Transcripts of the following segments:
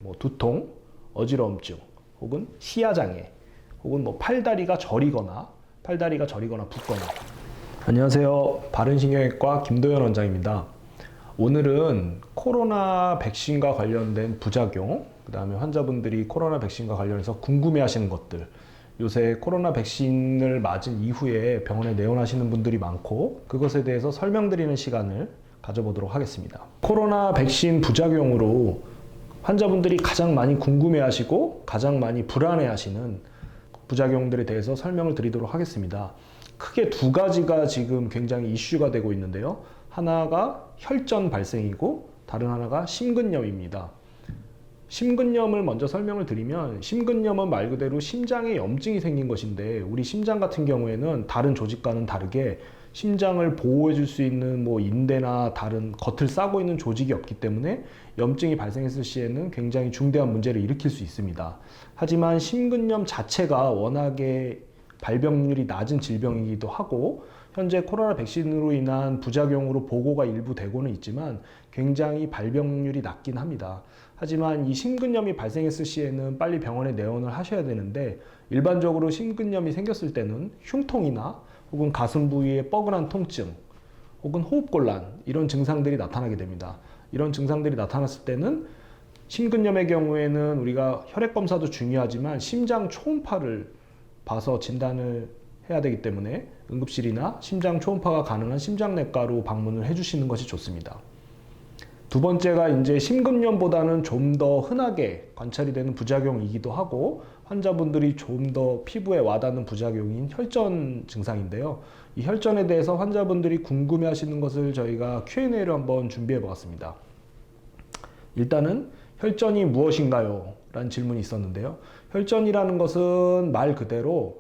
뭐 두통, 어지러움증, 혹은 시야장애, 혹은 뭐 팔다리가 저리거나 붓거나. 안녕하세요. 바른신경외과 김도현 원장입니다. 오늘은 코로나 백신과 관련된 부작용, 그 다음에 환자분들이 코로나 백신과 관련해서 궁금해하시는 것들, 요새 코로나 백신을 맞은 이후에 병원에 내원하시는 분들이 많고 그것에 대해서 설명드리는 시간을 가져보도록 하겠습니다. 코로나 백신 부작용으로 환자분들이 가장 많이 궁금해하시고 가장 많이 불안해하시는 부작용들에 대해서 설명을 드리도록 하겠습니다. 크게 두 가지가 지금 굉장히 이슈가 되고 있는데요. 하나가 혈전 발생이고 다른 하나가 심근염입니다. 심근염을 먼저 설명을 드리면, 심근염은 말 그대로 심장에 염증이 생긴 것인데, 우리 심장 같은 경우에는 다른 조직과는 다르게 심장을 보호해 줄 수 있는 뭐 인대나 다른 겉을 싸고 있는 조직이 없기 때문에 염증이 발생했을 시에는 굉장히 중대한 문제를 일으킬 수 있습니다. 하지만 심근염 자체가 워낙에 발병률이 낮은 질병이기도 하고, 현재 코로나 백신으로 인한 부작용으로 보고가 일부 되고는 있지만 굉장히 발병률이 낮긴 합니다. 하지만 이 심근염이 발생했을 시에는 빨리 병원에 내원을 하셔야 되는데, 일반적으로 심근염이 생겼을 때는 흉통이나 혹은 가슴 부위의 뻐근한 통증, 혹은 호흡곤란, 이런 증상들이 나타나게 됩니다. 이런 증상들이 나타났을 때는 심근염의 경우에는 우리가 혈액 검사도 중요하지만 심장 초음파를 봐서 진단을 해야 되기 때문에 응급실이나 심장 초음파가 가능한 심장내과로 방문을 해주시는 것이 좋습니다. 두 번째가 이제 심근염보다는 좀 더 흔하게 관찰이 되는 부작용이기도 하고 환자분들이 좀 더 피부에 와닿는 부작용인 혈전 증상인데요. 이 혈전에 대해서 환자분들이 궁금해하시는 것을 저희가 Q&A를 한번 준비해 보았습니다. 일단은 혈전이 무엇인가요? 라는 질문이 있었는데요. 혈전이라는 것은 말 그대로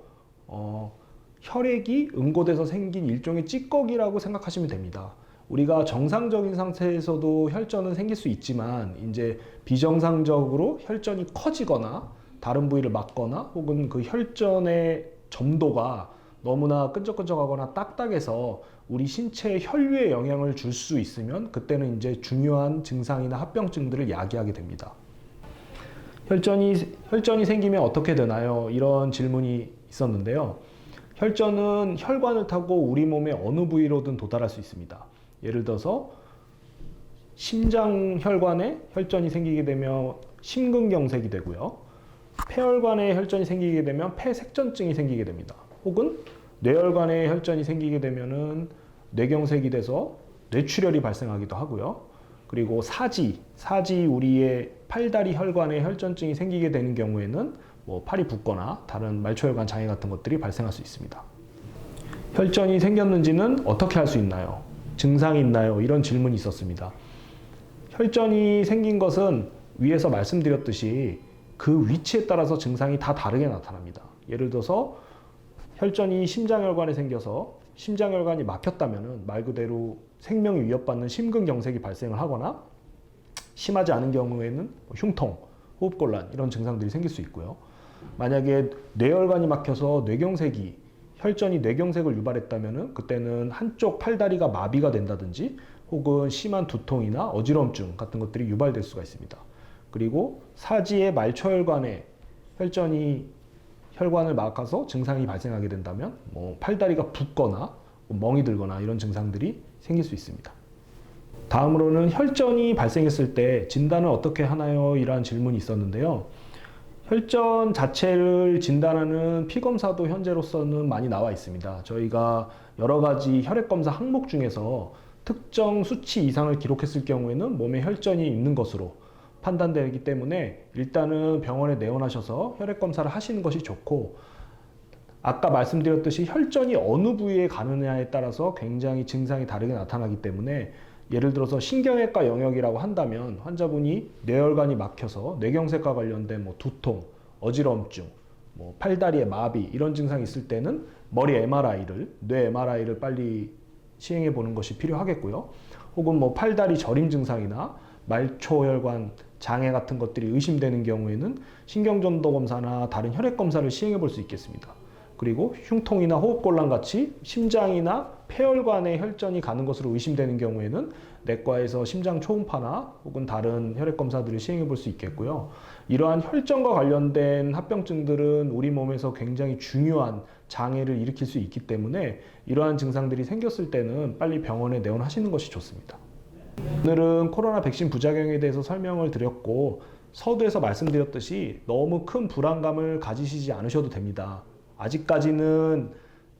혈액이 응고돼서 생긴 일종의 찌꺼기라고 생각하시면 됩니다. 우리가 정상적인 상태에서도 혈전은 생길 수 있지만 이제 비정상적으로 혈전이 커지거나 다른 부위를 막거나 혹은 그 혈전의 점도가 너무나 끈적끈적하거나 딱딱해서 우리 신체에 혈류에 영향을 줄 수 있으면 그때는 이제 중요한 증상이나 합병증들을 야기하게 됩니다. 혈전이 생기면 어떻게 되나요? 이런 질문이 있었는데요. 혈전은 혈관을 타고 우리 몸의 어느 부위로든 도달할 수 있습니다. 예를 들어서 심장혈관에 혈전이 생기게 되면 심근경색이 되고요. 폐혈관에 혈전이 생기게 되면 폐색전증이 생기게 됩니다. 혹은 뇌혈관에 혈전이 생기게 되면은 뇌경색이 돼서 뇌출혈이 발생하기도 하고요. 그리고 사지 우리의 팔다리 혈관에 혈전증이 생기게 되는 경우에는 뭐 팔이 붓거나 다른 말초혈관 장애 같은 것들이 발생할 수 있습니다. 혈전이 생겼는지는 어떻게 할 수 있나요? 증상이 있나요? 이런 질문이 있었습니다. 혈전이 생긴 것은 위에서 말씀드렸듯이 그 위치에 따라서 증상이 다 다르게 나타납니다. 예를 들어서 혈전이 심장혈관에 생겨서 심장혈관이 막혔다면 말 그대로 생명이 위협받는 심근경색이 발생을 하거나, 심하지 않은 경우에는 흉통, 호흡곤란 이런 증상들이 생길 수 있고요. 만약에 뇌혈관이 막혀서 혈전이 뇌경색을 유발했다면 그때는 한쪽 팔다리가 마비가 된다든지 혹은 심한 두통이나 어지러움증 같은 것들이 유발될 수가 있습니다. 그리고 사지의 말초혈관에 혈관을 막아서 증상이 발생하게 된다면 뭐 팔다리가 붓거나 멍이 들거나 이런 증상들이 생길 수 있습니다. 다음으로는 혈전이 발생했을 때 진단을 어떻게 하나요? 이런 질문이 있었는데요. 혈전 자체를 진단하는 피검사도 현재로서는 많이 나와 있습니다. 저희가 여러 가지 혈액검사 항목 중에서 특정 수치 이상을 기록했을 경우에는 몸에 혈전이 있는 것으로 판단되기 때문에 일단은 병원에 내원하셔서 혈액검사를 하시는 것이 좋고, 아까 말씀드렸듯이 혈전이 어느 부위에 가느냐에 따라서 굉장히 증상이 다르게 나타나기 때문에 예를 들어서 신경외과 영역이라고 한다면 환자분이 뇌혈관이 막혀서 뇌경색과 관련된 뭐 두통, 어지러움증, 뭐 팔다리의 마비 이런 증상이 있을 때는 뇌 MRI를 빨리 시행해 보는 것이 필요하겠고요. 혹은 뭐 팔다리 저림 증상이나 말초혈관 장애 같은 것들이 의심되는 경우에는 신경전도 검사나 다른 혈액 검사를 시행해 볼 수 있겠습니다. 그리고 흉통이나 호흡곤란 같이 심장이나 폐혈관에 혈전이 가는 것으로 의심되는 경우에는 내과에서 심장 초음파나 혹은 다른 혈액 검사들을 시행해 볼 수 있겠고요. 이러한 혈전과 관련된 합병증들은 우리 몸에서 굉장히 중요한 장애를 일으킬 수 있기 때문에 이러한 증상들이 생겼을 때는 빨리 병원에 내원하시는 것이 좋습니다. 오늘은 코로나 백신 부작용에 대해서 설명을 드렸고, 서두에서 말씀드렸듯이 너무 큰 불안감을 가지시지 않으셔도 됩니다. 아직까지는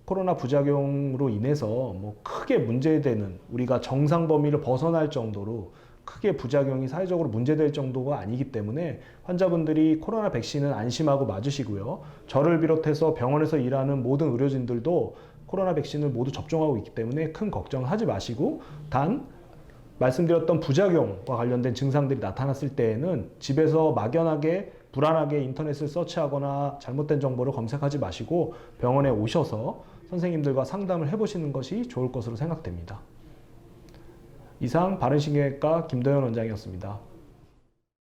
코로나 부작용으로 인해서 뭐 크게 문제되는, 우리가 정상 범위를 벗어날 정도로 크게 부작용이 사회적으로 문제될 정도가 아니기 때문에 환자분들이 코로나 백신은 안심하고 맞으시고요. 저를 비롯해서 병원에서 일하는 모든 의료진들도 코로나 백신을 모두 접종하고 있기 때문에 큰 걱정하지 마시고, 단 말씀드렸던 부작용과 관련된 증상들이 나타났을 때에는 집에서 막연하게 불안하게 인터넷을 서치하거나 잘못된 정보를 검색하지 마시고 병원에 오셔서 선생님들과 상담을 해보시는 것이 좋을 것으로 생각됩니다. 이상 바른신경외과 김도현 원장이었습니다.